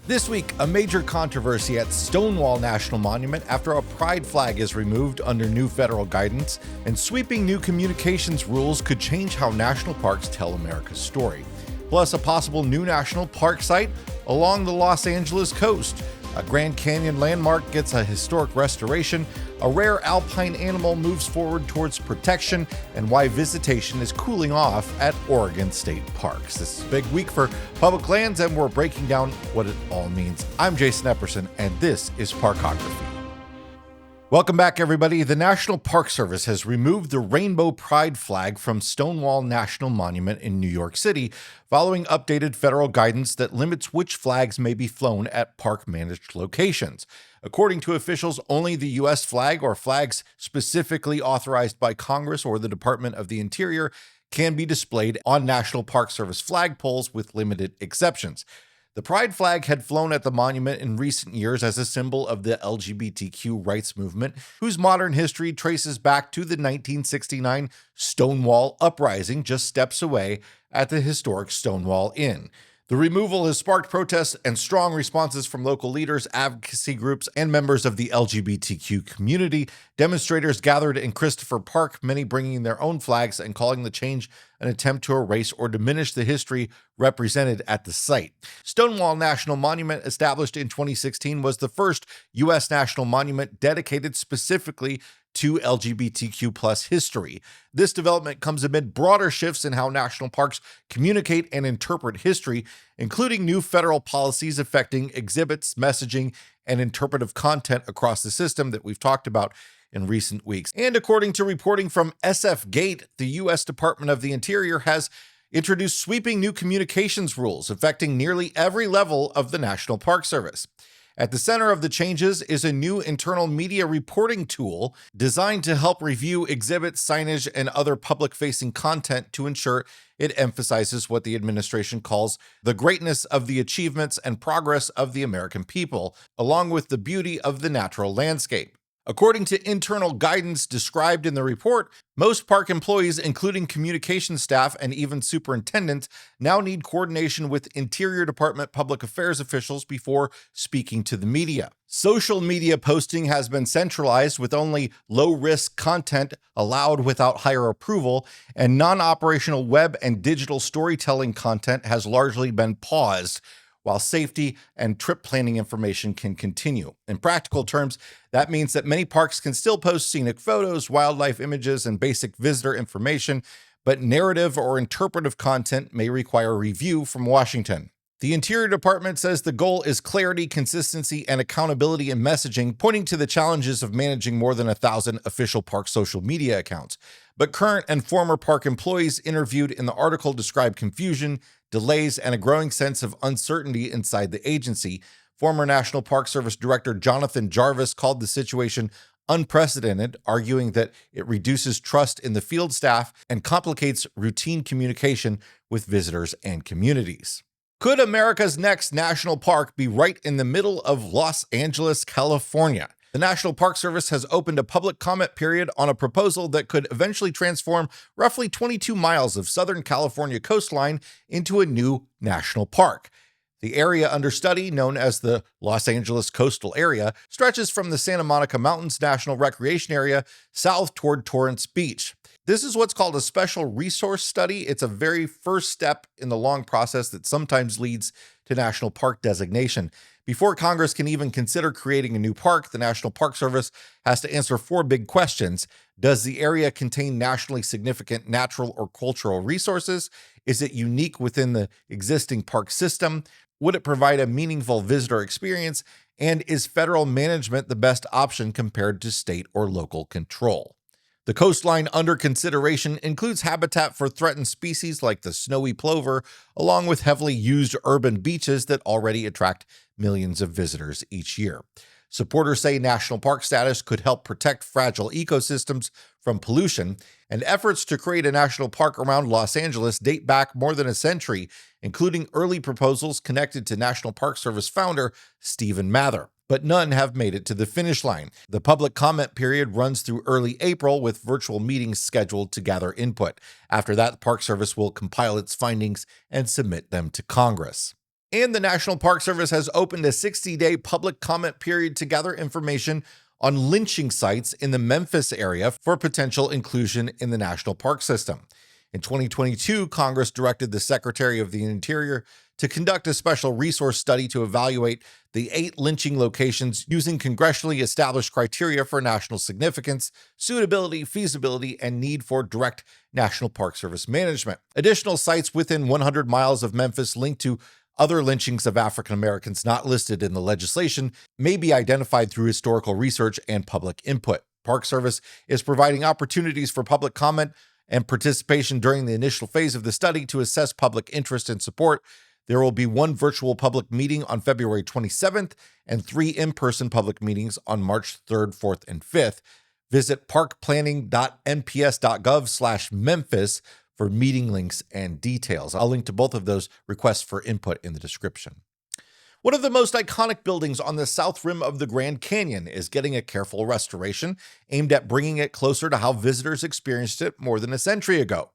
This week, a major controversy at Stonewall National Monument after a pride flag is removed under new federal guidance, and sweeping new communications rules could change how national parks tell America's story. Plus, a possible new national park site along the Los Angeles coast. A Grand Canyon landmark gets a historic restoration, a rare alpine animal moves forward towards protection, and why visitation is cooling off at Oregon State Parks. This is a big week for public lands, and we're breaking down what it all means. I'm Jason Epperson, and this is Parkography. Welcome back, everybody. The National Park Service has removed the Rainbow Pride flag from Stonewall National Monument in New York City, following updated federal guidance that limits which flags may be flown at park-managed locations. According to officials, only the U.S. flag or flags specifically authorized by Congress or the Department of the Interior can be displayed on National Park Service flagpoles with limited exceptions. The pride flag had flown at the monument in recent years as a symbol of the LGBTQ rights movement, whose modern history traces back to the 1969 Stonewall Uprising just steps away at the historic Stonewall Inn. The removal has sparked protests and strong responses from local leaders, advocacy groups, and members of the LGBTQ community. Demonstrators gathered in Christopher Park, many bringing their own flags and calling the change an attempt to erase or diminish the history represented at the site. Stonewall National Monument, established in 2016, was the first U.S. national monument dedicated specifically to LGBTQ plus history. This development comes amid broader shifts in how national parks communicate and interpret history, including new federal policies affecting exhibits, messaging, and interpretive content across the system that we've talked about in recent weeks. And according to reporting from SF Gate, the U.S. Department of the Interior has introduced sweeping new communications rules affecting nearly every level of the National Park Service. At the center of the changes is a new internal media reporting tool designed to help review exhibits, signage, and other public-facing content to ensure it emphasizes what the administration calls the greatness of the achievements and progress of the American people, along with the beauty of the natural landscape. According to internal guidance described in the report, most park employees, including communication staff and even superintendents, now need coordination with Interior Department public affairs officials before speaking to the media. Social media posting has been centralized with only low-risk content allowed without higher approval, and non-operational web and digital storytelling content has largely been paused, while safety and trip planning information can continue. In practical terms, that means that many parks can still post scenic photos, wildlife images, and basic visitor information, but narrative or interpretive content may require review from Washington. The Interior Department says the goal is clarity, consistency, and accountability in messaging, pointing to the challenges of managing more than 1,000 official park social media accounts. But current and former park employees interviewed in the article describe confusion, delays, and a growing sense of uncertainty inside the agency. Former National Park Service Director Jonathan Jarvis called the situation unprecedented, arguing that it reduces trust in the field staff and complicates routine communication with visitors and communities. Could America's next national park be right in the middle of Los Angeles, California? The National Park Service has opened a public comment period on a proposal that could eventually transform roughly 22 miles of Southern California coastline into a new national park. The area under study, known as the Los Angeles Coastal Area, stretches from the Santa Monica Mountains National Recreation Area south toward Torrance Beach. This is what's called a special resource study. It's a very first step in the long process that sometimes leads to national park designation. Before Congress can even consider creating a new park, the National Park Service has to answer 4 big questions. Does the area contain nationally significant natural or cultural resources? Is it unique within the existing park system? Would it provide a meaningful visitor experience? And is federal management the best option compared to state or local control? The coastline under consideration includes habitat for threatened species like the snowy plover, along with heavily used urban beaches that already attract millions of visitors each year. Supporters say national park status could help protect fragile ecosystems from pollution, and efforts to create a national park around Los Angeles date back more than a century, including early proposals connected to National Park Service founder Stephen Mather. But none have made it to the finish line. The public comment period runs through early April, with virtual meetings scheduled to gather input. After that, the Park Service will compile its findings and submit them to Congress. And the National Park Service has opened a 60-day public comment period to gather information on lynching sites in the Memphis area for potential inclusion in the national park system. In 2022, Congress directed the Secretary of the Interior to conduct a special resource study to evaluate the 8 lynching locations using congressionally established criteria for national significance, suitability, feasibility, and need for direct National Park Service management. Additional sites within 100 miles of Memphis linked to other lynchings of African Americans not listed in the legislation may be identified through historical research and public input. Park Service is providing opportunities for public comment and participation during the initial phase of the study to assess public interest and support. There will be 1 virtual public meeting on February 27th and 3 in-person public meetings on March 3rd, 4th, and 5th. Visit parkplanning.nps.gov/Memphis for meeting links and details. I'll link to both of those requests for input in the description. One of the most iconic buildings on the south rim of the Grand Canyon is getting a careful restoration aimed at bringing it closer to how visitors experienced it more than a century ago.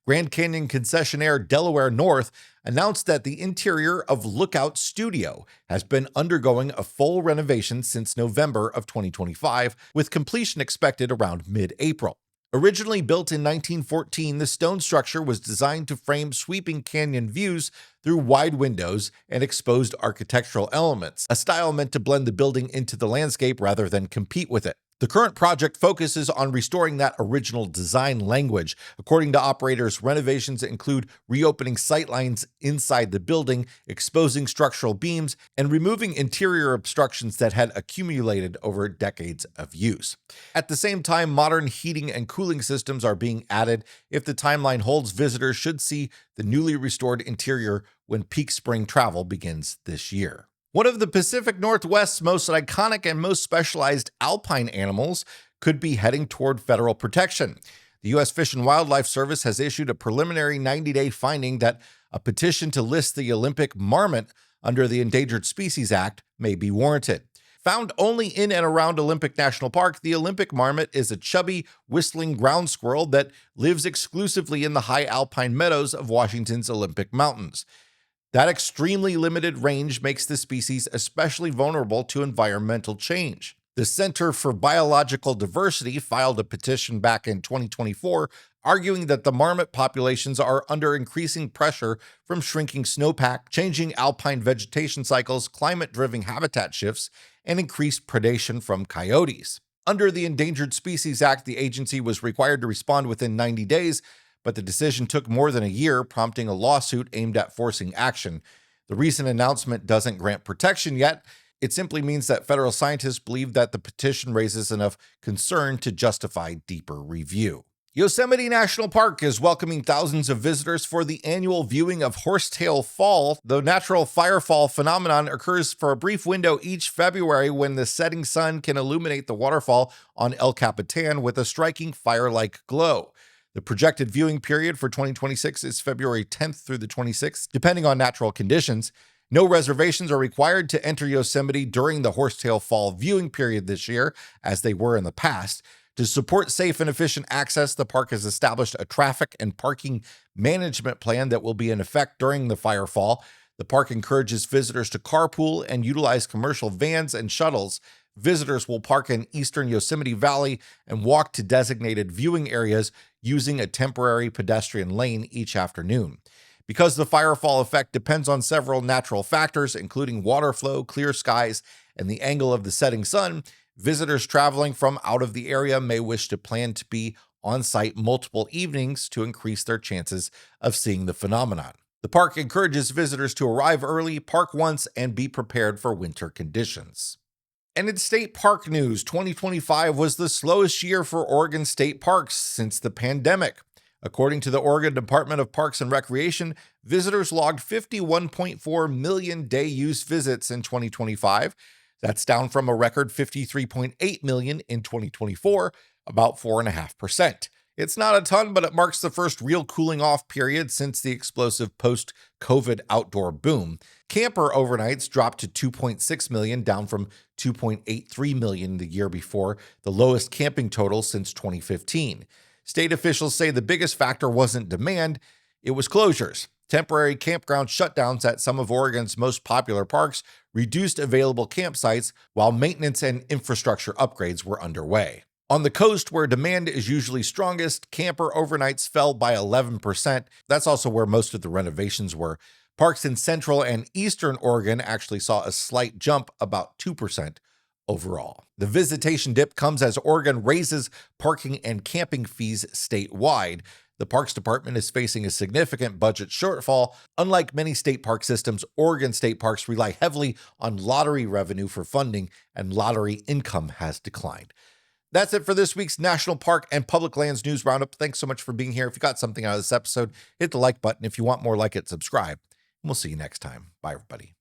Grand Canyon concessionaire Delaware North announced that the interior of Lookout Studio has been undergoing a full renovation since November of 2025, with completion expected around mid-April. Originally built in 1914, the stone structure was designed to frame sweeping canyon views through wide windows and exposed architectural elements, a style meant to blend the building into the landscape rather than compete with it. The current project focuses on restoring that original design language. According to operators, renovations include reopening sightlines inside the building, exposing structural beams, and removing interior obstructions that had accumulated over decades of use. At the same time, modern heating and cooling systems are being added. If the timeline holds, visitors should see the newly restored interior when peak spring travel begins this year. One of the Pacific Northwest's most iconic and most specialized alpine animals could be heading toward federal protection. The U.S. Fish and Wildlife Service has issued a preliminary 90-day finding that a petition to list the Olympic marmot under the Endangered Species Act may be warranted. Found only in and around Olympic National Park, the Olympic marmot is a chubby, whistling ground squirrel that lives exclusively in the high alpine meadows of Washington's Olympic Mountains. That extremely limited range makes the species especially vulnerable to environmental change. The Center for Biological Diversity filed a petition back in 2024 arguing that the marmot populations are under increasing pressure from shrinking snowpack, changing alpine vegetation cycles, climate-driven habitat shifts, and increased predation from coyotes. Under the Endangered Species Act, the agency was required to respond within 90 days, but the decision took more than a year, prompting a lawsuit aimed at forcing action. The recent announcement doesn't grant protection yet. It simply means that federal scientists believe that the petition raises enough concern to justify deeper review. Yosemite National Park is welcoming thousands of visitors for the annual viewing of Horsetail Fall. The natural firefall phenomenon occurs for a brief window each February when the setting sun can illuminate the waterfall on El Capitan with a striking fire-like glow. The projected viewing period for 2026 is February 10th through the 26th, depending on natural conditions. No reservations are required to enter Yosemite during the Horsetail Fall viewing period this year, as they were in the past. To support safe and efficient access, the park has established a traffic and parking management plan that will be in effect during the Firefall. The park encourages visitors to carpool and utilize commercial vans and shuttles. Visitors will park in eastern Yosemite Valley and walk to designated viewing areas using a temporary pedestrian lane each afternoon. Because the firefall effect depends on several natural factors, including water flow, clear skies, and the angle of the setting sun, visitors traveling from out of the area may wish to plan to be on site multiple evenings to increase their chances of seeing the phenomenon. The park encourages visitors to arrive early, park once, and be prepared for winter conditions. And in state park news, 2025 was the slowest year for Oregon state parks since the pandemic. According to the Oregon Department of Parks and Recreation, visitors logged 51.4 million day-use visits in 2025. That's down from a record 53.8 million in 2024, about 4.5%. It's not a ton, but it marks the first real cooling off period since the explosive post-COVID outdoor boom. Camper overnights dropped to 2.6 million, down from 2.83 million the year before, the lowest camping total since 2015. State officials say the biggest factor wasn't demand, it was closures. Temporary campground shutdowns at some of Oregon's most popular parks reduced available campsites while maintenance and infrastructure upgrades were underway. On the coast, where demand is usually strongest, camper overnights fell by 11%. That's also where most of the renovations were. Parks in central and eastern Oregon actually saw a slight jump, about 2% overall. The visitation dip comes as Oregon raises parking and camping fees statewide. The Parks Department is facing a significant budget shortfall. Unlike many state park systems, Oregon state parks rely heavily on lottery revenue for funding, and lottery income has declined. That's it for this week's National Park and Public Lands News Roundup. Thanks so much for being here. If you got something out of this episode, hit the like button. If you want more like it, subscribe. And we'll see you next time. Bye, everybody.